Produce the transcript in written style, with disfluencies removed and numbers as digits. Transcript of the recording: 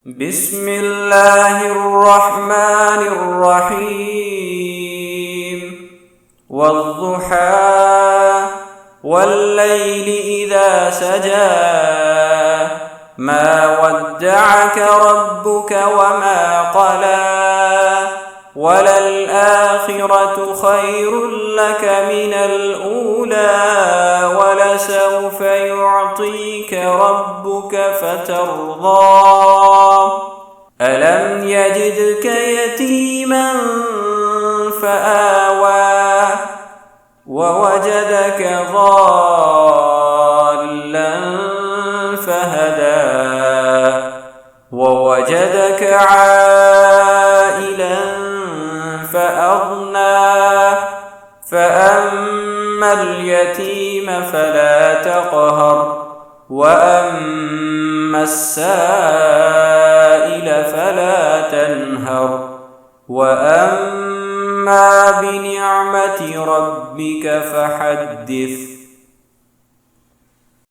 بسم الله الرحمن الرحيم والضحى والليل إذا سجى ما ودعك ربك وما قلى وللآخرة خير لك من الأولى ولسوف يعطيك ربك فترضى ألم يجدك يتيما فآوى ووجدك ضالا فهدى ووجدك عائلا فأغنى فأما اليتيم فلا تقهر وأما السائل فلا تنهر وأما بنعمة ربك فحدث.